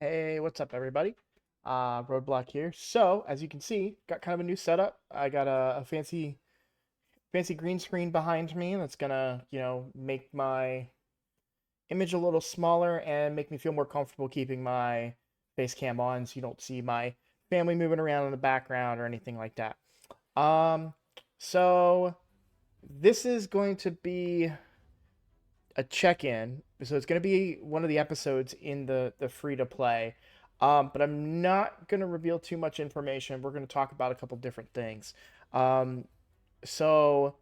Hey, what's up, everybody? Roadblock here. So, as you can see, got kind of a new setup. I got a fancy green screen behind me that's gonna, make my image a little smaller and make me feel more comfortable keeping my face cam on so you don't see my family moving around in the background or anything like that. Um, so this is going to be a check-in. So it's going to be one of the episodes in the free to play. But I'm not going to reveal too much information. We're going to talk about a couple different things. Um, so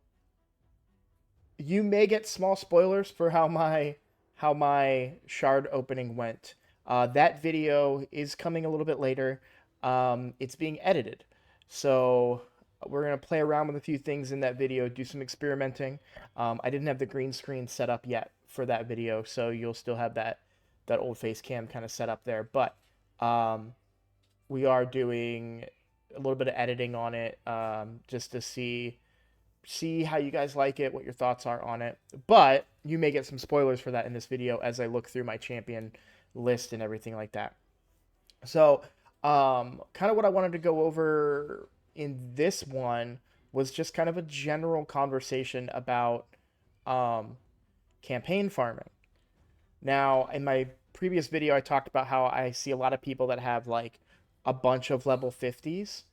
you may get small spoilers for how my shard opening went. That video is coming a little bit later. It's being edited, so we're gonna play around with a few things in that video, do some experimenting. I didn't have the green screen set up yet for that video, so you'll still have that old face cam kind of set up there. But um, we are doing a little bit of editing on it, just to see how you guys like it, what your thoughts are on it. But you may get some spoilers for that in this video as I look through my champion list and everything like that. So, kind of what I wanted to go over in this one was just kind of a general conversation about um, campaign farming. Now, in my previous video, I talked about how I see a lot of people that have like a bunch of level 50s.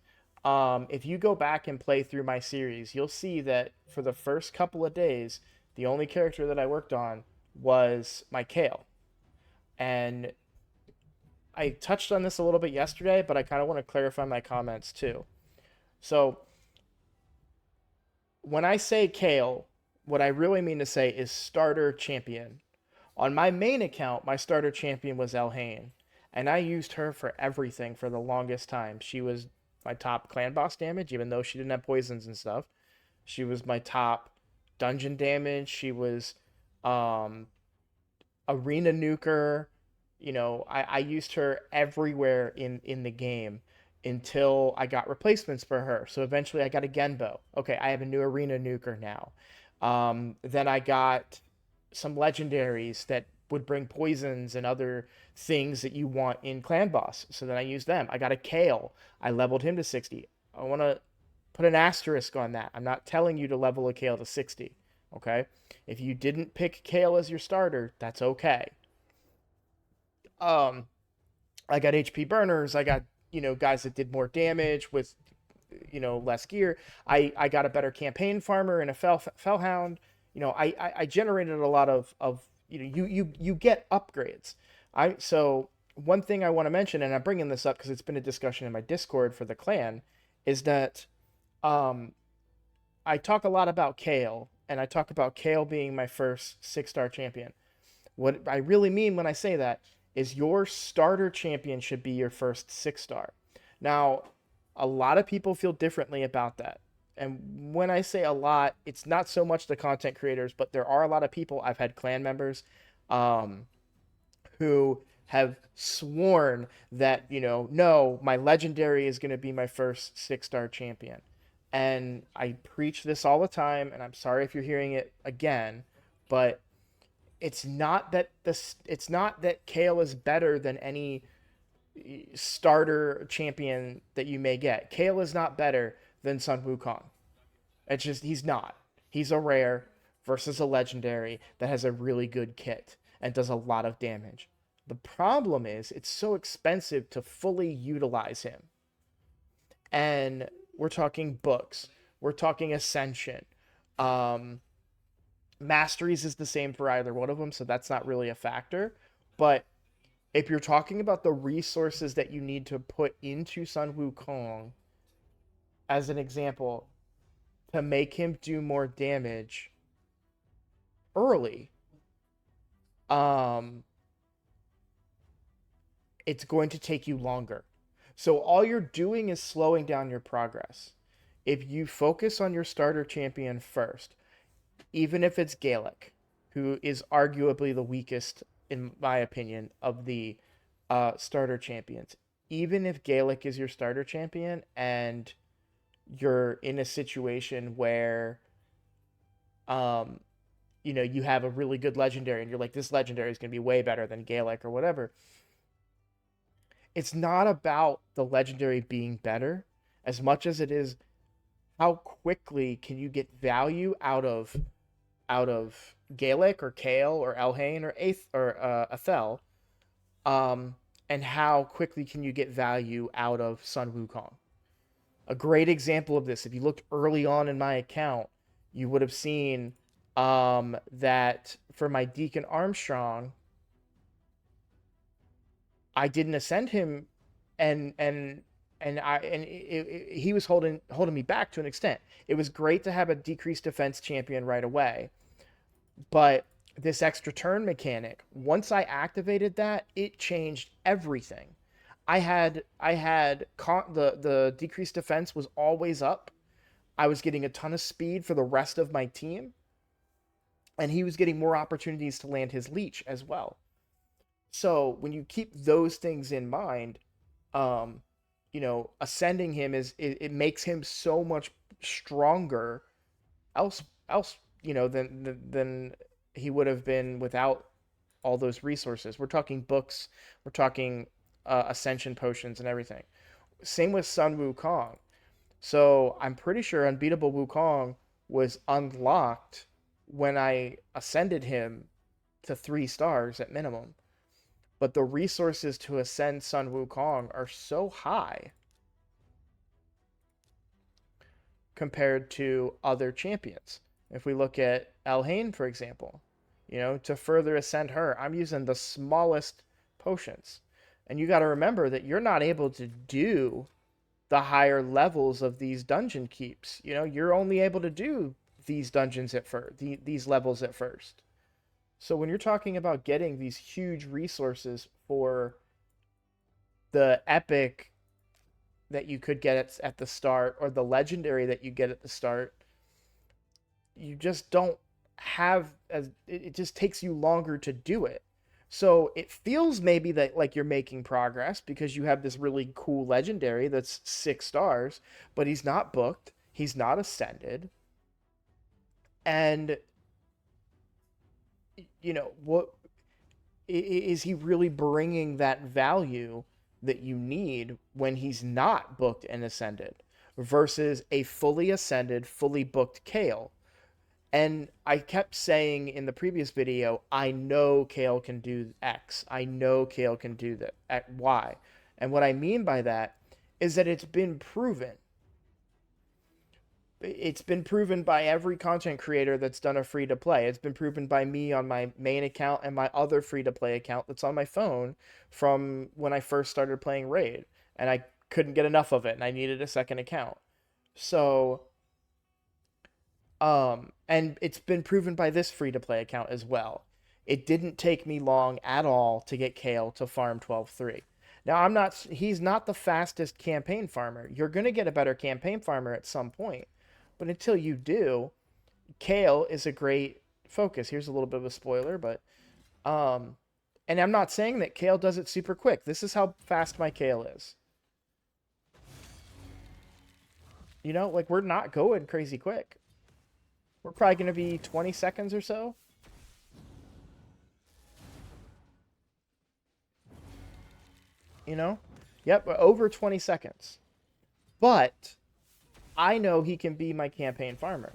If you go back and play through my series, you'll see that for the first couple of days, the only character that I worked on was my Kale. And I touched on this a little bit yesterday, but I kind of want to clarify my comments too. So, when I say Kale, what I really mean to say is starter champion. On my main account, my starter champion was Elhain, and I used her for everything for the longest time. She was my top clan boss damage, even though she didn't have poisons and stuff. She was my top dungeon damage. She was um, arena nuker. I used her everywhere in the game until I got replacements for her. So eventually I got a Genbo. Okay, I have a new arena nuker now. Then I got some legendaries that would bring poisons and other things that you want in clan boss. So then I used them. I got a Kale. I leveled him to 60. I want to put an asterisk on that. I'm not telling you to level a Kale to 60. Okay? If you didn't pick Kale as your starter, that's okay. Um, I got HP burners. I got, guys that did more damage with, less gear. I got a better campaign farmer and a fellhound. I generated a lot of you get upgrades. So one thing I want to mention, and I'm bringing this up because it's been a discussion in my Discord for the clan, is that um, I talk a lot about Kale, and I talk about Kale being my first 6-star champion. What I really mean when I say that is your starter champion should be your first 6-star. Now, a lot of people feel differently about that. And when I say a lot, it's not so much the content creators, but there are a lot of people. I've had clan members um, who have sworn that, no, my legendary is going to be my first 6-star champion. And I preach this all the time, and I'm sorry if you're hearing it again, but it's not that Kale is better than any starter champion that you may get. Kale is not better than Sun Wukong. It's just he's not. He's a rare versus a legendary that has a really good kit and does a lot of damage. The problem is it's so expensive to fully utilize him. And we're talking books. We're talking Ascension. Um, Masteries is the same for either one of them, so that's not really a factor. But if you're talking about the resources that you need to put into Sun Wukong, as an example, to make him do more damage early, um, it's going to take you longer. So all you're doing is slowing down your progress. If you focus on your starter champion first, even if it's Gaelic, who is arguably the weakest, in my opinion, of the starter champions. Even if Gaelic is your starter champion and you're in a situation where, um, you have a really good legendary and you're like, this legendary is going to be way better than Gaelic or whatever, it's not about the legendary being better as much as it is how quickly can you get value out of Gaelic or Kale or Elhain or Athel, um, and how quickly can you get value out of Sun Wukong. A great example of this, if you looked early on in my account, you would have seen that for my Deacon Armstrong, I didn't ascend him, and he was holding me back to an extent. It was great to have a decreased defense champion right away, but this extra turn mechanic, once I activated that, it changed everything. The decreased defense was always up. I was getting a ton of speed for the rest of my team, and he was getting more opportunities to land his leech as well. So when you keep those things in mind, um, ascending him it makes him so much stronger else else than he would have been without all those resources. We're talking books, we're talking ascension potions and everything. Same with Sun Wukong. So I'm pretty sure Unbeatable Wukong was unlocked when I ascended him to 3 stars at minimum. But the resources to ascend Sun Wukong are so high compared to other champions. If we look at Elhain, for example, to further ascend her, I'm using the smallest potions. And you got to remember that you're not able to do the higher levels of these dungeon keeps. You're only able to do these dungeons at first, these levels at first. So when you're talking about getting these huge resources for the epic that you could get at the start or the legendary that you get at the start, you just don't have as it just takes you longer to do it. So it feels maybe that like you're making progress because you have this really cool legendary that's 6 stars, but he's not booked, he's not ascended. And what is he really bringing that value that you need when he's not booked and ascended versus a fully ascended, fully booked Kale? And I kept saying in the previous video, I know Kale can do X. I know Kale can do that Y. And what I mean by that is that it's been proven. It's been proven by every content creator that's done a free to play. It's been proven by me on my main account and my other free to play account that's on my phone from when I first started playing Raid. And I couldn't get enough of it and I needed a second account. So and it's been proven by this free to play account as well. It didn't take me long at all to get Kale to farm 12-3. Now he's not the fastest campaign farmer. You're going to get a better campaign farmer at some point. But until you do, Kale is a great focus. Here's a little bit of a spoiler, but and I'm not saying that Kale does it super quick. This is how fast my Kale is. Like we're not going crazy quick. We're probably going to be 20 seconds or so. Yep, over 20 seconds. But I know he can be my campaign farmer.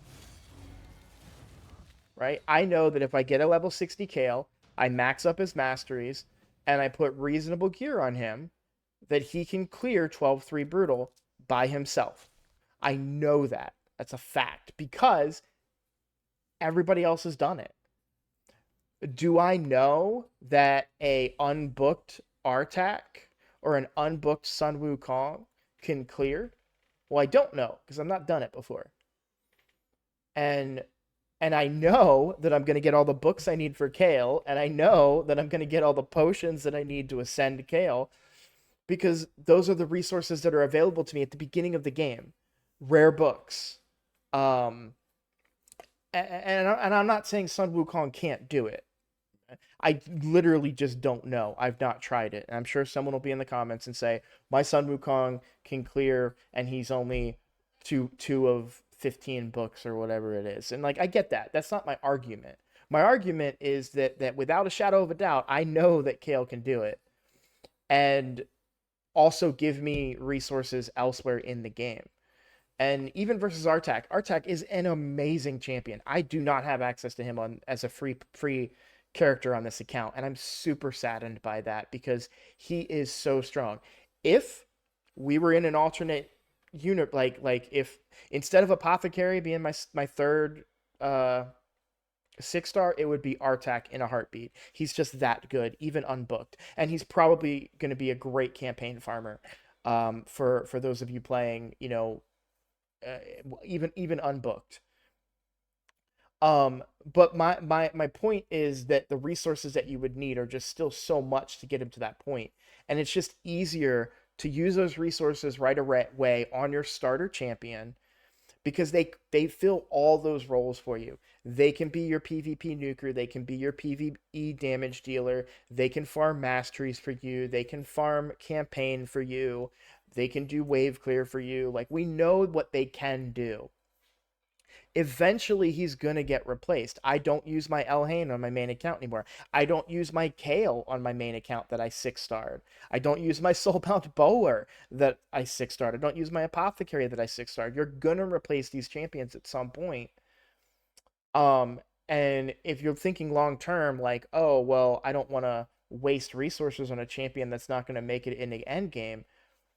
Right? I know that if I get a level 60 Kale, I max up his masteries, and I put reasonable gear on him, that he can clear 12-3 Brutal by himself. I know that. That's a fact. Because everybody else has done it. Do I know that a unbooked Artak or an unbooked Sun Wukong can clear? Well, I don't know because I've not done it before. And I know that I'm going to get all the books I need for Kale, and I know that I'm going to get all the potions that I need to ascend Kale because those are the resources that are available to me at the beginning of the game. Rare books. And I'm not saying Sun Wukong can't do it. I literally just don't know. I've not tried it. And I'm sure someone will be in the comments and say, my Sun Wukong can clear and he's only two of 15 books or whatever it is. And like, I get that. That's not my argument. My argument is that without a shadow of a doubt, I know that Kale can do it. And also give me resources elsewhere in the game. And even versus Artak, Artak is an amazing champion. I do not have access to him on as a free character on this account, and I'm super saddened by that because he is so strong. If we were in an alternate unit, like if instead of Apothecary being my third uh 6 star, it would be Artak in a heartbeat. He's just that good, even unbooked, and he's probably going to be a great campaign farmer. For those of you playing, uh, even unbooked. But my point is that the resources that you would need are just still so much to get him to that point, and it's just easier to use those resources right away on your starter champion because they fill all those roles for you. They can be your PvP nuker, they can be your PvE damage dealer, they can farm masteries for you, they can farm campaign for you, they can do wave clear for you. Like we know what they can do. Eventually he's gonna get replaced. I don't use my Elhain on my main account anymore. I don't use my Kale on my main account that I 6 starred. I don't use my Soulbound Bowler that I 6 starred. I don't use my Apothecary that I 6 starred. You're gonna replace these champions at some point. Um, and if you're thinking long term, like, oh well, I don't want to waste resources on a champion that's not going to make it in the end game.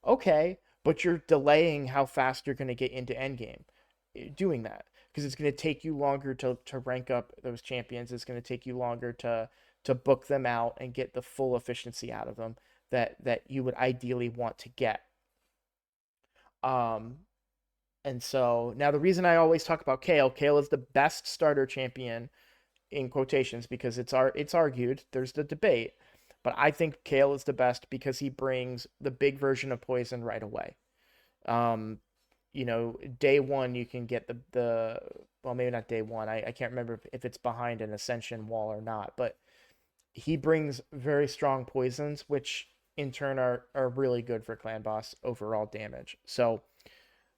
Okay, but you're delaying how fast you're going to get into end game doing that because it's going to take you longer to rank up those champions. It's going to take you longer to book them out and get the full efficiency out of them that you would ideally want to get. Um, and so now the reason I always talk about Kale is the best starter champion in quotations because it's argued, there's the debate, but I think Kale is the best because he brings the big version of poison right away. Um, day one you can get the well, maybe not day one. I can't remember if it's behind an ascension wall or not, but he brings very strong poisons, which in turn are really good for clan boss overall damage. So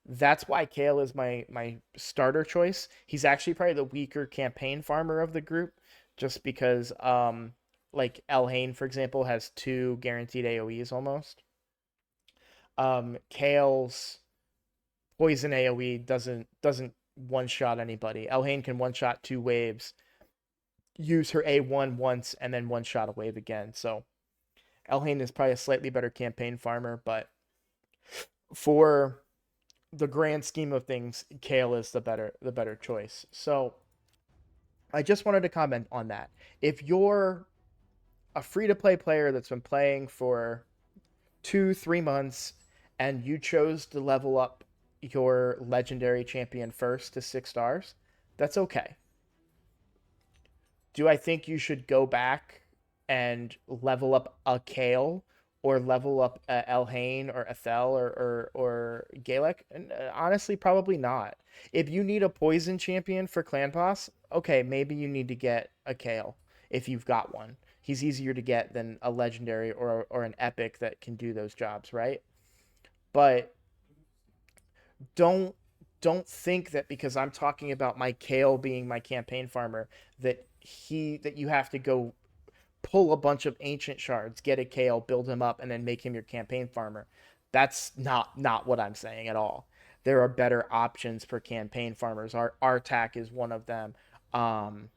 that's why Kale is my starter choice. He's actually probably the weaker campaign farmer of the group, just because like Elhain, for example, has two guaranteed AoEs almost. Kale's poison AoE doesn't one shot anybody. Elhain can one shot two waves, use her A1 once, and then one shot a wave again. So Elhain is probably a slightly better campaign farmer, but for the grand scheme of things, Kale is the better choice. So I just wanted to comment on that. If you're a free to play player that's been playing for 2-3 months and you chose to level up your legendary champion first to 6 stars, that's okay. Do I think you should go back and level up a Kale or level up Elhain or Ethel or Galek? And, honestly, probably not. If you need a poison champion for Clan Boss, okay, maybe you need to get a Kale if you've got one. He's easier to get than a legendary or an epic that can do those jobs, right? But don't don't think that because I'm talking about my Kale being my campaign farmer that you have to go pull a bunch of ancient shards, get a Kale, build him up, and then make him your campaign farmer. That's not what I'm saying at all. There are better options for campaign farmers. Our Artak is one of them. Um,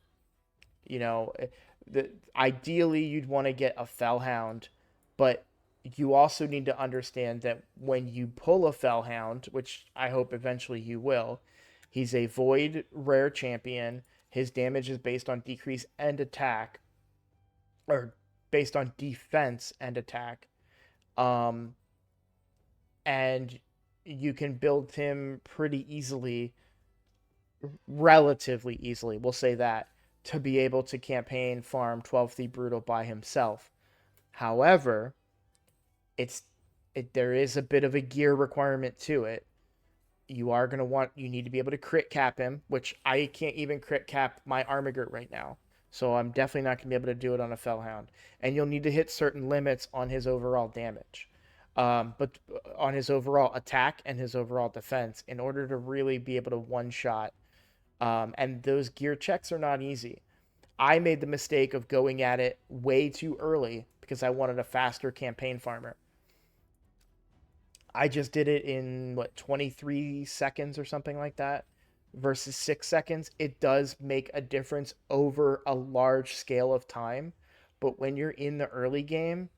you know, ideally you'd want to get a Fellhound, but you also need to understand that when you pull a Fellhound, which I hope eventually you will, he's a void rare champion. His damage is based on decrease and attack, or based on defense and attack. Um, and you can build him pretty easily, relatively easily, we'll say that, to be able to campaign farm 12th Brutal by himself. However, it's there is a bit of a gear requirement to it. You need to be able to crit cap him, which I can't even crit cap my Armigert right now. So I'm definitely not going to be able to do it on a Fellhound. And you'll need to hit certain limits on his overall damage. But on his overall attack and his overall defense in order to really be able to one shot. And those gear checks are not easy. I made the mistake of going at it way too early because I wanted a faster campaign farmer. I just did it in what 23 seconds or something like that versus 6 seconds. It does make a difference over a large scale of time. But when you're in the early game,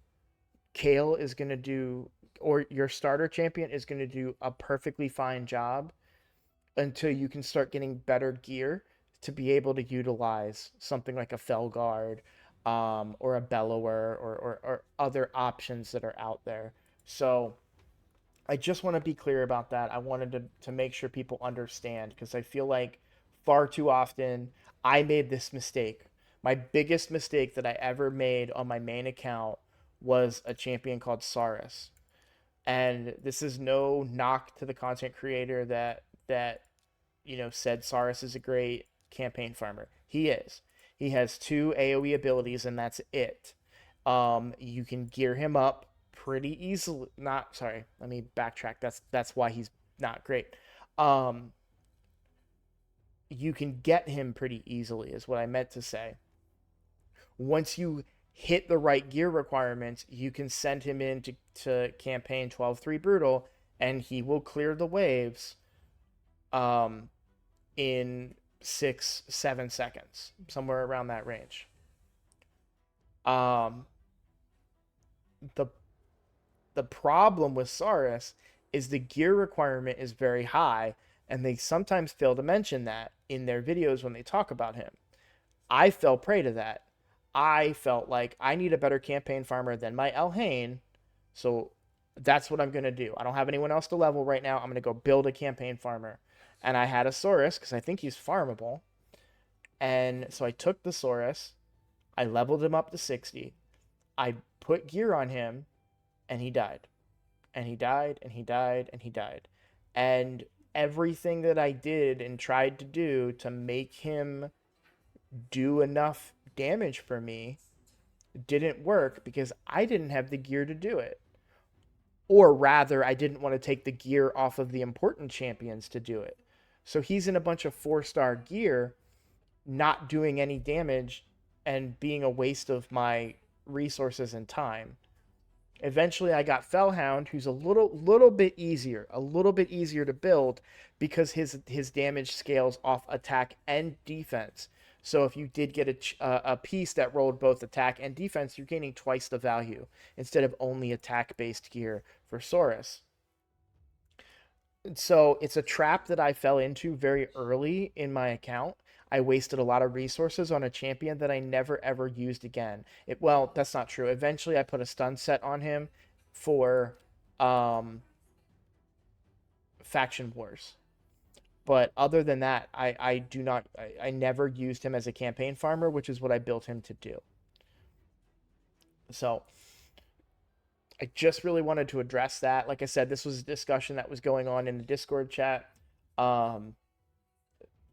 Kale is going to do, or your starter champion is going to do a perfectly fine job until you can start getting better gear to be able to utilize something like a Felguard, or a Bellower, or other options that are out there. So I just want to be clear about that. I wanted to make sure people understand because I feel like far too often I made this mistake. My biggest mistake that I ever made on my main account was a champion called Saurus. And this is no knock to the content creator that said Saurus is a great campaign farmer. He is. He has two AoE abilities and that's it. You can gear him up pretty easily. Not sorry, let me backtrack. That's why he's not great. Um, you can get him pretty easily, is what I meant to say. Once you hit the right gear requirements, you can send him into campaign 12-3 brutal, and he will clear the waves um, in 6-7 seconds, somewhere around that range. Um, the the problem with Saurus is the gear requirement is very high, and they sometimes fail to mention that in their videos when they talk about him. I fell prey to that. I felt like I need a better campaign farmer than my Elhain, so that's what I'm going to do. I don't have anyone else to level right now. I'm going to go build a campaign farmer. And I had a Saurus because I think he's farmable. And so I took the Saurus, I leveled him up to 60, I put gear on him, and he died. And he died, and he died, and he died. And everything that I did and tried to do to make him do enough damage for me didn't work because I didn't have the gear to do it. Or rather, I didn't want to take the gear off of the important champions to do it. So he's in a bunch of 4-star gear, not doing any damage and being a waste of my resources and time. Eventually, I got Fellhound, who's a little bit easier to build because his damage scales off attack and defense. So if you did get a piece that rolled both attack and defense, you're gaining twice the value instead of only attack based gear for Saurus. So it's a trap that I fell into very early in my account. I wasted a lot of resources on a champion that I never ever used again. Well, that's not true. Eventually, I put a stun set on him for um, faction wars. But other than that, I do not. I never used him as a campaign farmer, which is what I built him to do. So I just really wanted to address that. Like I said, this was a discussion that was going on in the Discord chat. Um,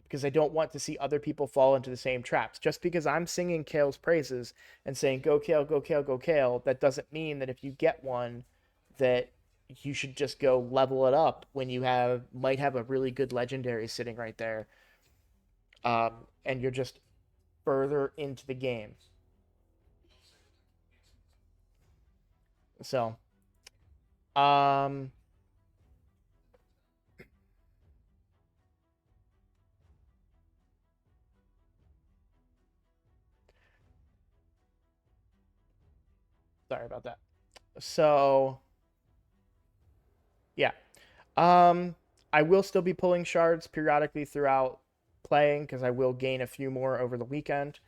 because I don't want to see other people fall into the same traps. Just because I'm singing Kale's praises and saying go Kale, go Kale, go Kale, that doesn't mean that if you get one that you should just go level it up when you might have a really good legendary sitting right there. And you're just further into the game. So, um, sorry about that. So, yeah. Um, I will still be pulling shards periodically throughout playing because I will gain a few more over the weekend.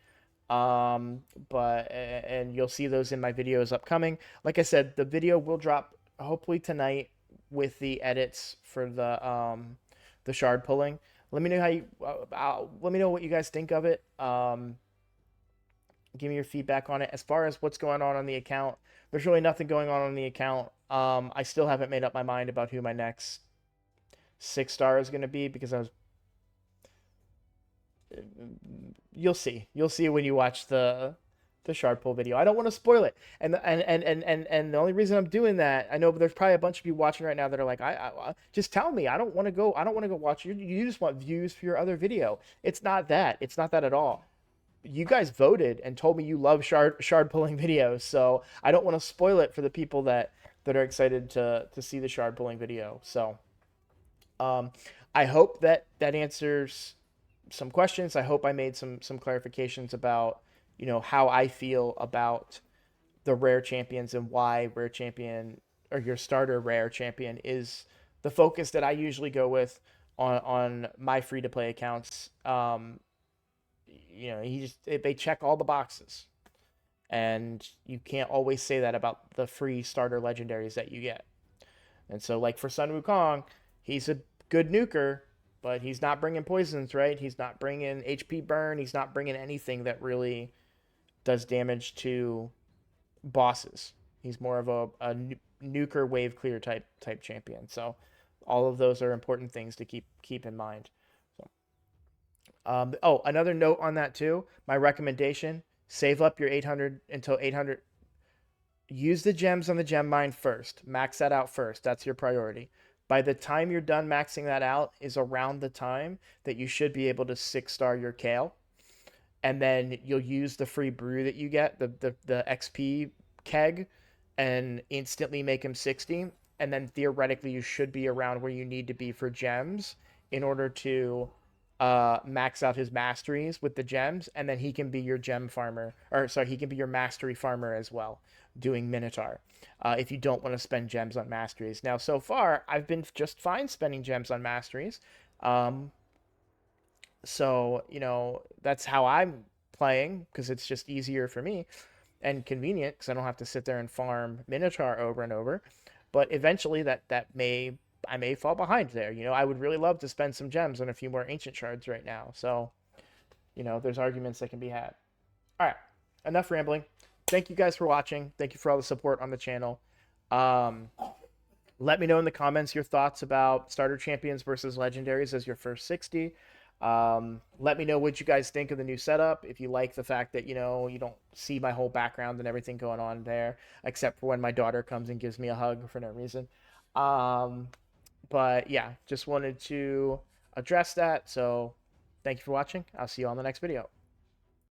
But and you'll see those in my videos upcoming. Like I said, the video will drop hopefully tonight with the edits for the shard pulling. Let me know how you let me know what you guys think of it. Give me your feedback on it. As far as what's going on the account, there's really nothing going on the account. I still haven't made up my mind about who my next 6-star is going to be because I was. You'll see. You'll see when you watch the shard pull video. I don't want to spoil it, and the only reason I'm doing that, I know there's probably a bunch of you watching right now that are like, I just tell me. I don't want to go. I don't want to go watch. You just want views for your other video. It's not that. It's not that at all. You guys voted and told me you love shard pulling videos, so I don't want to spoil it for the people that are excited to see the shard pulling video. So um, I hope that that answers some questions. I hope I made some clarifications about how I feel about the rare champions and why rare champion or your starter rare champion is the focus that I usually go with on my free to play accounts. They check all the boxes, and you can't always say that about the free starter legendaries that you get. And so, like for Sun Wukong, he's a good nuker, but he's not bringing poisons, right? He's not bringing HP burn. He's not bringing anything that really does damage to bosses. He's more of a nuker wave clear type champion. So all of those are important things to keep in mind. So, another note on that too. My recommendation: save up your 800 until 800. Use the gems on the gem mine first. Max that out first. That's your priority. By the time you're done maxing that out is around the time that you should be able to 6-star your Kale, and then you'll use the free brew that you get, the XP keg, and instantly make him 60. And then theoretically, you should be around where you need to be for gems in order to max out his masteries with the gems, and then he can be your gem farmer, or sorry, he can be your mastery farmer as well, doing Minotaur. If you don't want to spend gems on masteries. Now, so far, I've been just fine spending gems on masteries. Um, so, that's how I'm playing because it's just easier for me and convenient because I don't have to sit there and farm Minotaur over and over. But eventually I may fall behind there. I would really love to spend some gems on a few more ancient shards right now. So, there's arguments that can be had. All right, enough rambling. Thank you guys for watching. Thank you for all the support on the channel. Um, Let me know in the comments your thoughts about starter champions versus legendaries as your first 60. Let me know what you guys think of the new setup. If you like the fact that, you don't see my whole background and everything going on there, except for when my daughter comes and gives me a hug for no reason. But yeah, just wanted to address that. So thank you for watching. I'll see you on the next video.